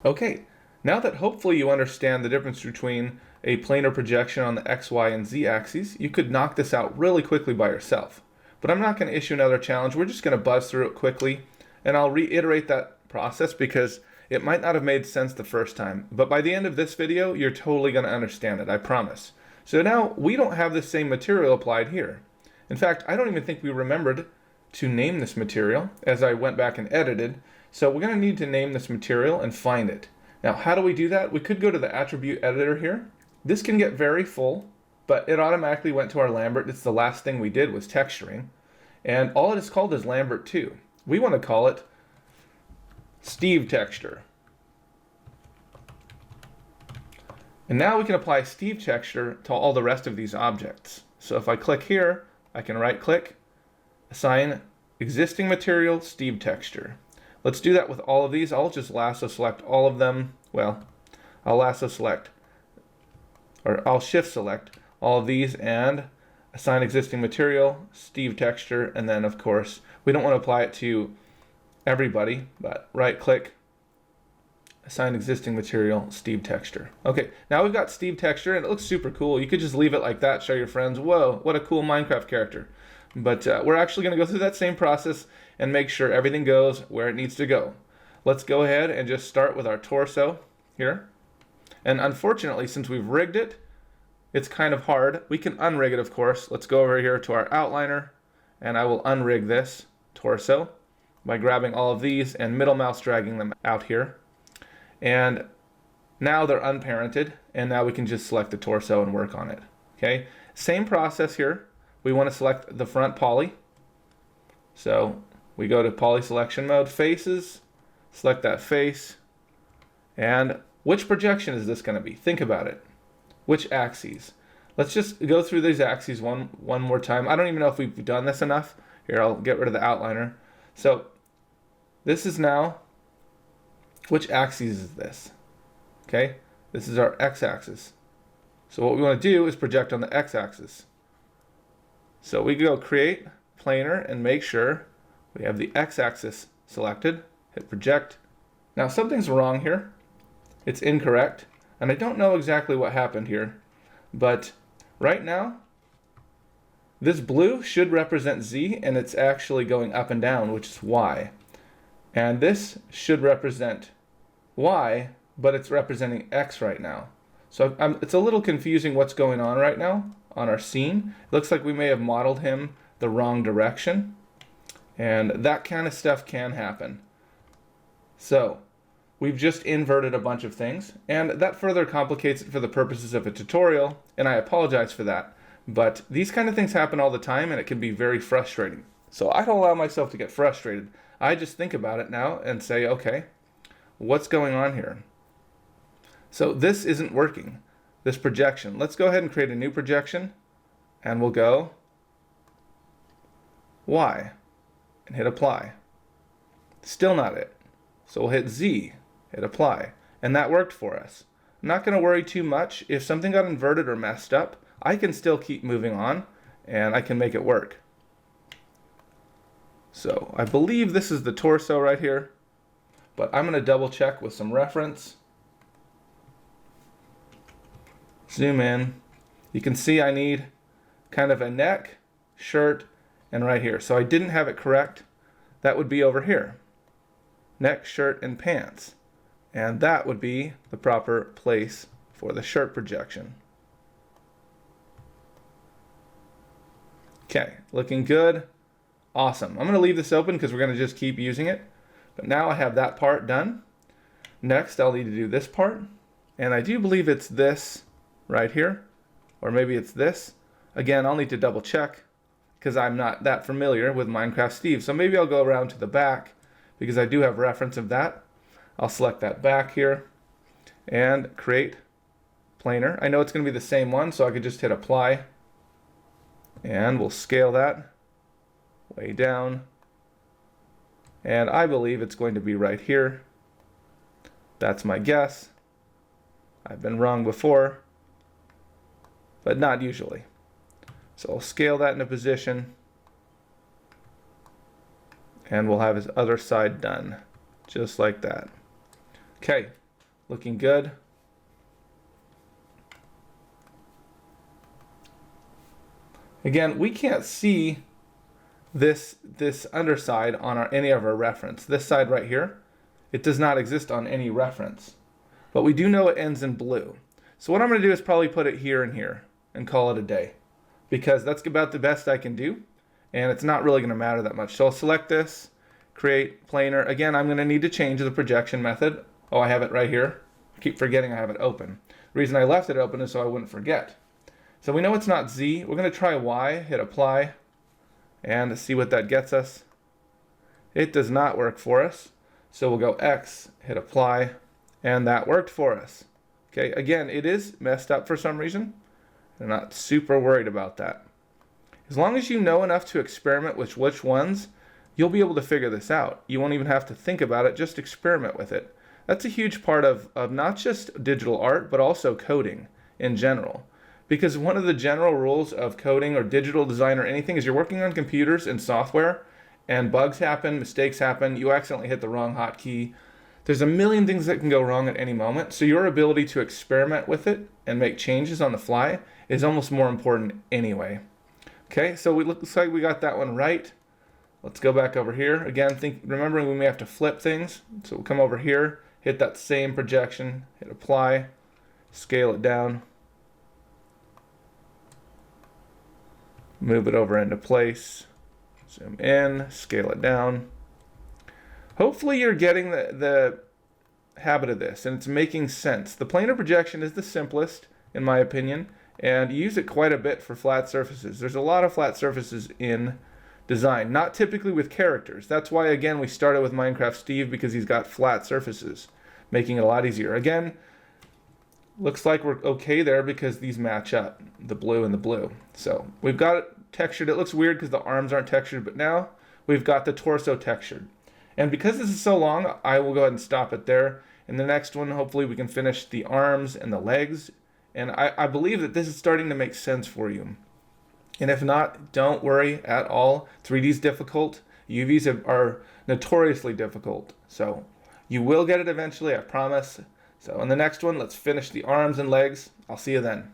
Okay, now that hopefully you understand the difference between a planar projection on the x, y, and z axes, you could knock this out really quickly by yourself. But I'm not going to issue another challenge. We're just going to buzz through it quickly, and I'll reiterate that process because it might not have made sense the first time. But by the end of this video, you're totally going to understand it, I promise. So now we don't have the same material applied here. In fact, I don't even think we remembered to name this material as I went back and edited. So we're going to need to name this material and find it. Now, how do we do that? We could go to the attribute editor here. This can get very full, but it automatically went to our Lambert. It's the last thing we did was texturing. And all it is called is Lambert 2. We want to call it Steve texture. And now we can apply Steve texture to all the rest of these objects. So if I click here, I can right click, assign existing material Steve texture. Let's do that with all of these. I'll just lasso select all of them. Well, I'll lasso select, or I'll shift select all of these and assign existing material, Steve texture, and then of course, we don't want to apply it to everybody, but right click, assign existing material, Steve texture. Okay, now we've got Steve texture and it looks super cool. You could just leave it like that, show your friends, whoa, what a cool Minecraft character. But we're actually going to go through that same process and make sure everything goes where it needs to go. Let's go ahead and just start with our torso here. And unfortunately, since we've rigged it, it's kind of hard. We can unrig it, of course. Let's go over here to our outliner, and I will unrig this torso by grabbing all of these and middle mouse dragging them out here. And now they're unparented, and now we can just select the torso and work on it. Okay, same process here. We want to select the front poly. So we go to poly selection mode, faces, select that face, and which projection is this going to be? Think about it. Which axes? Let's just go through these axes one more time. I don't even know if we've done this enough. Here, I'll get rid of the outliner. So this is now, which axis is this? Okay, this is our x-axis. So what we want to do is project on the x-axis. So we go create planar and make sure we have the x-axis selected, hit project. Now something's wrong here. It's incorrect, and I don't know exactly what happened here, but right now this blue should represent Z, and it's actually going up and down, which is Y. And this should represent Y, but it's representing X right now. So it's a little confusing what's going on right now on our scene. It looks like we may have modeled him the wrong direction, and that kind of stuff can happen. So we've just inverted a bunch of things, and that further complicates it for the purposes of a tutorial, and I apologize for that. But these kind of things happen all the time, and it can be very frustrating. So I don't allow myself to get frustrated. I just think about it now and say, okay, what's going on here? So this isn't working, this projection. Let's go ahead and create a new projection, and we'll go Y and hit apply. Still not it. So we'll hit Z, hit apply, and that worked for us. I'm not going to worry too much. If something got inverted or messed up, I can still keep moving on, and I can make it work. So I believe this is the torso right here, but I'm going to double check with some reference. Zoom in. You can see I need kind of a neck, shirt, and right here. So I didn't have it correct. That would be over here. Neck, shirt, and pants. And that would be the proper place for the shirt projection. Okay, looking good. Awesome. I'm going to leave this open because we're going to just keep using it. But now I have that part done. Next, I'll need to do this part. And I do believe it's this right here, or maybe it's this. Again, I'll need to double check because I'm not that familiar with Minecraft Steve. So maybe I'll go around to the back because I do have reference of that. I'll select that back here and create planar. I know it's going to be the same one, so I could just hit apply, and we'll scale that way down. And I believe it's going to be right here. That's my guess. I've been wrong before, but not usually. So I'll scale that into position, and we'll have his other side done, just like that. Okay, looking good. Again, we can't see this underside on any of our reference. This side right here, it does not exist on any reference. But we do know it ends in blue. So what I'm going to do is probably put it here and here and call it a day, because that's about the best I can do, and it's not really going to matter that much. So I'll select this, create planar. Again, I'm going to need to change the projection method. Oh, I have it right here. I keep forgetting I have it open. The reason I left it open is so I wouldn't forget. So we know it's not Z. We're going to try Y, hit apply, and see what that gets us. It does not work for us. So we'll go X, hit apply, and that worked for us. Okay, again, it is messed up for some reason. I'm not super worried about that. As long as you know enough to experiment with which ones, you'll be able to figure this out. You won't even have to think about it, just experiment with it. That's a huge part of not just digital art, but also coding in general. Because one of the general rules of coding or digital design or anything is you're working on computers and software, and bugs happen, mistakes happen, you accidentally hit the wrong hotkey. There's a million things that can go wrong at any moment, so your ability to experiment with it and make changes on the fly is almost more important anyway. Okay, so it looks like we got that one right. Let's go back over here. Again, remembering we may have to flip things, so we'll come over here, hit that same projection, hit apply, scale it down, move it over into place, zoom in, scale it down. Hopefully you're getting the habit of this and it's making sense. The planar projection is the simplest, in my opinion, and you use it quite a bit for flat surfaces. There's a lot of flat surfaces in design, not typically with characters. That's why, again, we started with Minecraft Steve, because he's got flat surfaces, making it a lot easier. Again, looks like we're okay there because these match up, the blue and the blue. So we've got it textured. It looks weird because the arms aren't textured, but now we've got the torso textured. And because this is so long, I will go ahead and stop it there. In the next one, hopefully we can finish the arms and the legs. And I believe that this is starting to make sense for you. And if not, don't worry at all. 3D is difficult. UVs are notoriously difficult. So you will get it eventually, I promise. So in the next one, let's finish the arms and legs. I'll see you then.